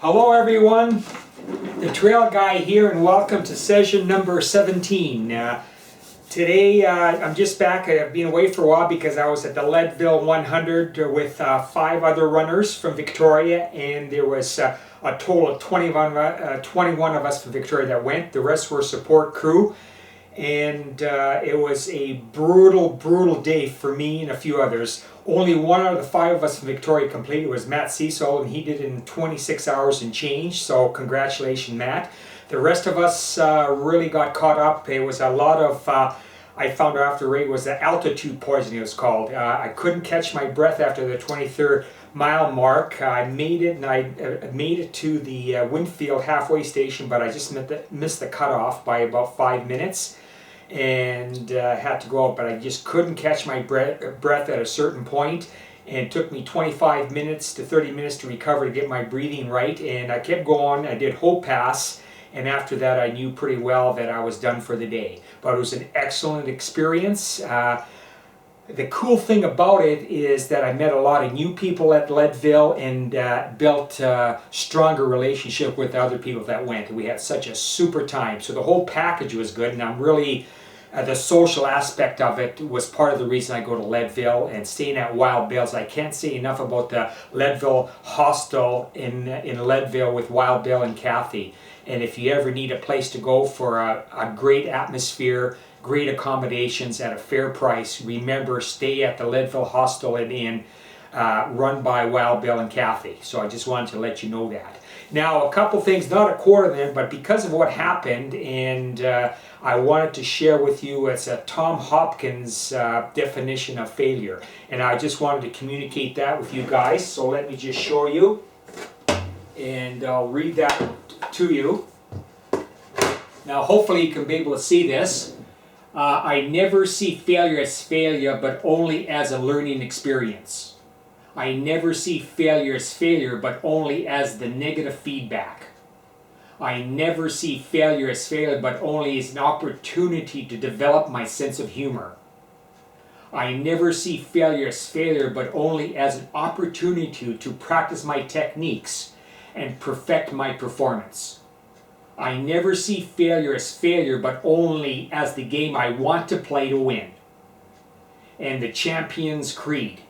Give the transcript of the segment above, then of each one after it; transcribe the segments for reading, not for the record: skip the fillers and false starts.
Hello everyone, the Trail Guy here, and welcome to session number 17. Today I'm just back. I've been away for a while because I was at the Leadville 100 with 5 other runners from Victoria, and there was a total of 21 of us from Victoria that went. The rest were support crew, and it was a brutal day for me and a few others. Only one out of the 5 of us from Victoria completed. Was Matt Cecil, and he did it in 26 hours and change, so congratulations, Matt. The rest of us really got caught up. It was a lot of, I found out after the race, was the altitude poisoning it was called. I couldn't catch my breath after the 23rd mile mark. I made it, and I made it to the Winfield halfway station, but I just missed the cutoff by about 5 minutes. And had to go out, but I just couldn't catch my breath at a certain point, and it took me 25 minutes to 30 minutes to recover to get my breathing right, and I kept going. I did Hope Pass, and after that I knew pretty well that I was done for the day, but it was an excellent experience. The cool thing about it is that I met a lot of new people at Leadville and built a stronger relationship with the other people that went. We had such a super time. So the whole package was good, and I'm really, the social aspect of it was part of the reason I go to Leadville and staying at Wild Bill's. I can't say enough about the Leadville hostel in Leadville with Wild Bill and Kathy. And if you ever need a place to go for a great atmosphere, great accommodations at a fair price, remember, stay at the Leadville Hostel and Inn, run by Wild Bill and Kathy. So I just wanted to let you know that. Now, a couple things, not a quarter of them, but because of what happened, and I wanted to share with you, it's a Tom Hopkins definition of failure, and I just wanted to communicate that with you guys. So let me just show you, and I'll read that to you. Now, hopefully you can be able to see this. I never see failure as failure, but only as a learning experience. I never see failure as failure, but only as the negative feedback. I never see failure as failure, but only as an opportunity to develop my sense of humor. I never see failure as failure, but only as an opportunity to practice my techniques and perfect my performance. I never see failure as failure, but only as the game I want to play to win. And the Champion's Creed.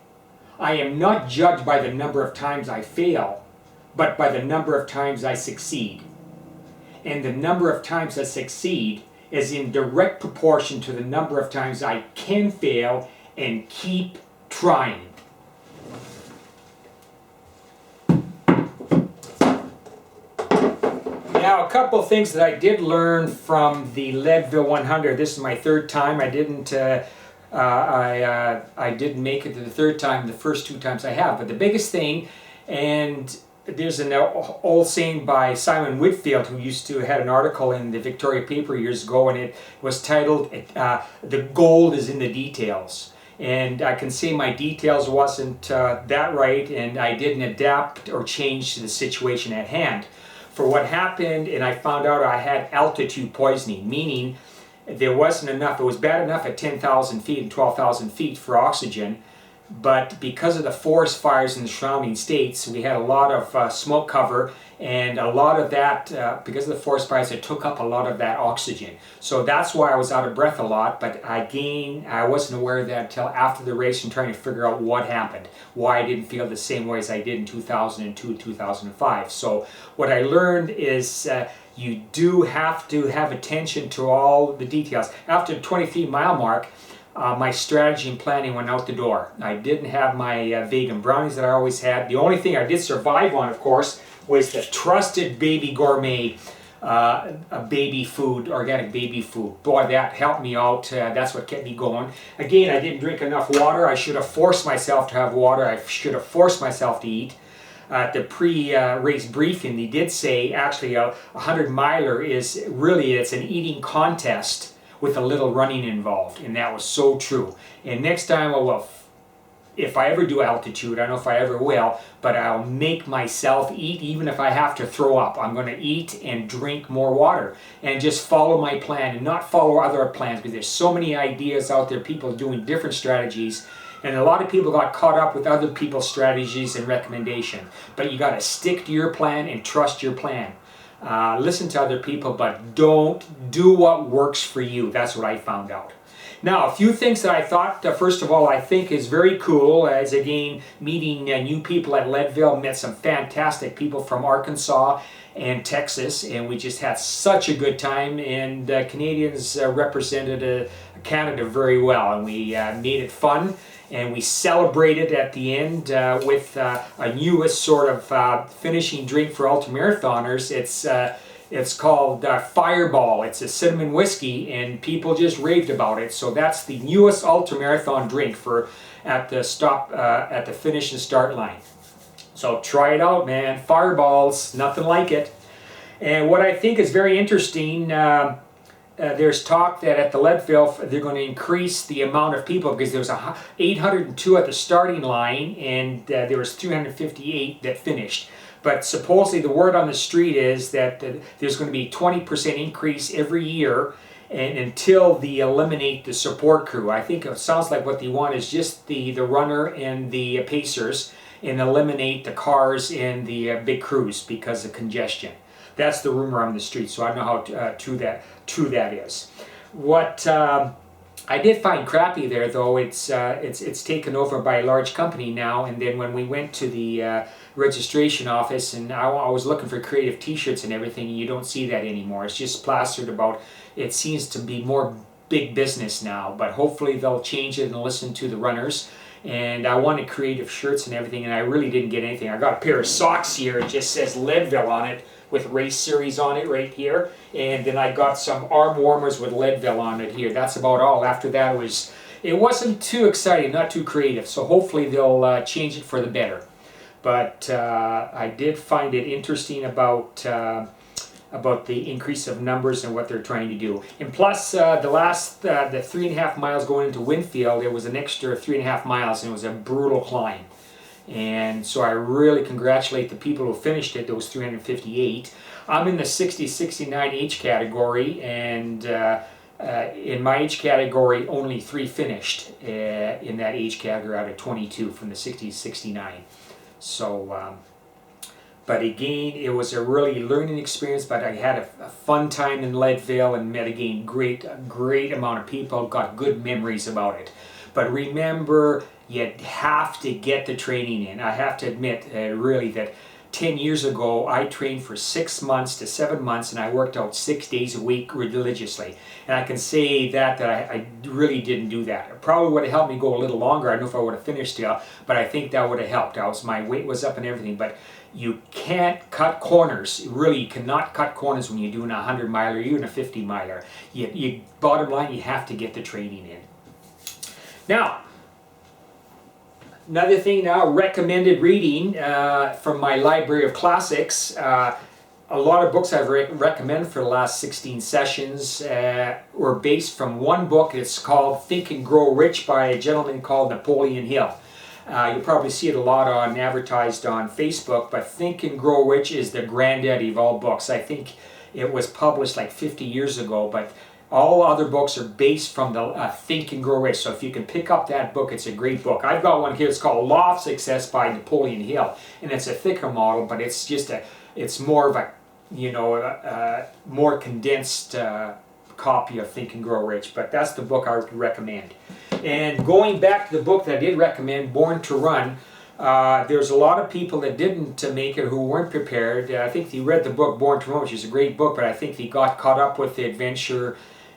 I am not judged by the number of times I fail, but by the number of times I succeed. And the number of times I succeed is in direct proportion to the number of times I can fail and keep trying. Now, a couple of things that I did learn from the Leadville 100. This is my 3rd time. I didn't make it to the 3rd time the first 2 times I have. But the biggest thing, and there's an old saying by Simon Whitfield, who used to had an article in the Victoria paper years ago, and it was titled, "The Gold is in the Details." And I can say my details wasn't that right, and I didn't adapt or change to the situation at hand. For what happened, and I found out I had altitude poisoning, meaning there wasn't enough. It was bad enough at 10,000 feet and 12,000 feet for oxygen, but because of the forest fires in the surrounding states, we had a lot of smoke cover, and a lot of that, because of the forest fires, it took up a lot of that oxygen. So that's why I was out of breath a lot, but I wasn't aware of that until after the race and trying to figure out what happened, why I didn't feel the same way as I did in 2002, 2005. So what I learned is you do have to have attention to all the details. After the 23-mile mark, my strategy and planning went out the door. I didn't have my vegan brownies that I always had. The only thing I did survive on, of course, was the trusted Baby Gourmet baby food, organic baby food. Boy, that helped me out. That's what kept me going. Again, I didn't drink enough water. I should have forced myself to have water. I should have forced myself to eat. At the pre-race briefing, they did say actually a 100-miler is really, it's an eating contest with a little running involved, and that was so true. And next time, well, if I ever do altitude, I don't know if I ever will, but I'll make myself eat, even if I have to throw up. I'm going to eat and drink more water and just follow my plan and not follow other plans, because there's so many ideas out there, people doing different strategies, And a lot of people got caught up with other people's strategies and recommendation. But you got to stick to your plan and trust your plan. Listen to other people, but don't do what works for you. That's what I found out. Now, a few things that I thought, first of all, I think is very cool, as again, meeting new people at Leadville, met some fantastic people from Arkansas and Texas, and we just had such a good time, and Canadians represented Canada very well, and we made it fun, and we celebrated at the end with a newest sort of finishing drink for ultramarathoners. It's called Fireball. It's a cinnamon whiskey, and people just raved about it. So that's the newest ultramarathon drink for at the finish and start line. So try it out, man. Fireballs, nothing like it. And what I think is very interesting, there's talk that at the Leadville they're going to increase the amount of people, because there was 802 at the starting line, and there was 358 that finished. But supposedly the word on the street is that there's going to be 20% increase every year, and until they eliminate the support crew. I think it sounds like what they want is just the runner and the pacers, and eliminate the cars and the big crews because of congestion. That's the rumor on the street, so I don't know how true that is. What I did find crappy there, though, it's taken over by a large company now. And then when we went to the registration office, and I was looking for creative T-shirts and everything, and you don't see that anymore. It's just plastered about. It seems to be more big business now, but hopefully they'll change it and listen to the runners. And I wanted creative shirts and everything, and I really didn't get anything. I got a pair of socks here. It just says Leadville on it, with race series on it right here, and then I got some arm warmers with Leadville on it here. That's about all. After that it wasn't too exciting, not too creative, so hopefully they'll change it for the better. But I did find it interesting about the increase of numbers and what they're trying to do. And plus, the 3.5 miles going into Winfield, there was an extra 3.5 miles, and it was a brutal climb. And so I really congratulate the people who finished it, those 358. I'm in the 60-69 age category, and in my age category, only 3 finished in that age category out of 22 from the 60-69. So, but again, it was a really learning experience, but I had a fun time in Leadville and met again a great amount of people, got good memories about it. But remember, you have to get the training in. I have to admit, really, that 10 years ago, I trained for 6 months to 7 months, and I worked out 6 days a week religiously. And I can say that I really didn't do that. It probably would have helped me go a little longer. I don't know if I would have finished still, but I think that would have helped. My weight was up and everything, but you can't cut corners. Really, you cannot cut corners when you're doing a 100-miler or even a 50-miler. Bottom line, you have to get the training in. Now, another thing now, recommended reading from my library of classics. A lot of books I've recommended for the last 16 sessions were based from one book. It's called Think and Grow Rich by a gentleman called Napoleon Hill. You'll probably see it a lot advertised on Facebook, but Think and Grow Rich is the granddaddy of all books. I think it was published like 50 years ago, but all other books are based from the Think and Grow Rich. So if you can pick up that book, it's a great book. I've got one here. It's called Law of Success by Napoleon Hill, and it's a thicker model, but it's more of a more condensed copy of Think and Grow Rich. But that's the book I would recommend. And going back to the book that I did recommend, Born to Run. There's a lot of people that didn't make it who weren't prepared. I think they read the book Born to Run, which is a great book, but I think they got caught up with the adventure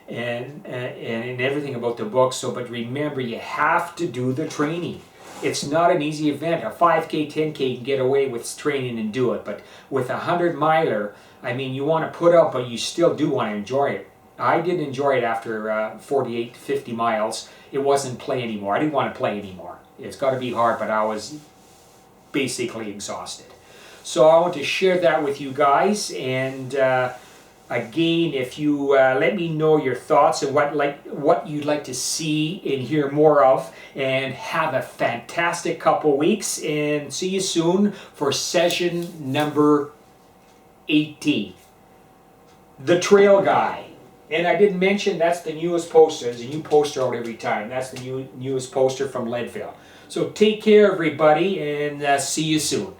and everything about the book. So, but remember, you have to do the training. It's not an easy event. A 5K, 10K, you can get away with training and do it, but with a 100-miler, I mean, you want to put up, but you still do want to enjoy it. I did enjoy it after 48 to 50 miles. It wasn't play anymore. I didn't want to play anymore. It's got to be hard, but I was basically exhausted. So I want to share that with you guys, and again, if you let me know your thoughts and what you'd like to see and hear more of, and have a fantastic couple weeks, and see you soon for session number 18. The Trail Guy. And I didn't mention that's the newest poster. There's a new poster out every time. That's the newest poster from Leadville. So take care, everybody, and see you soon.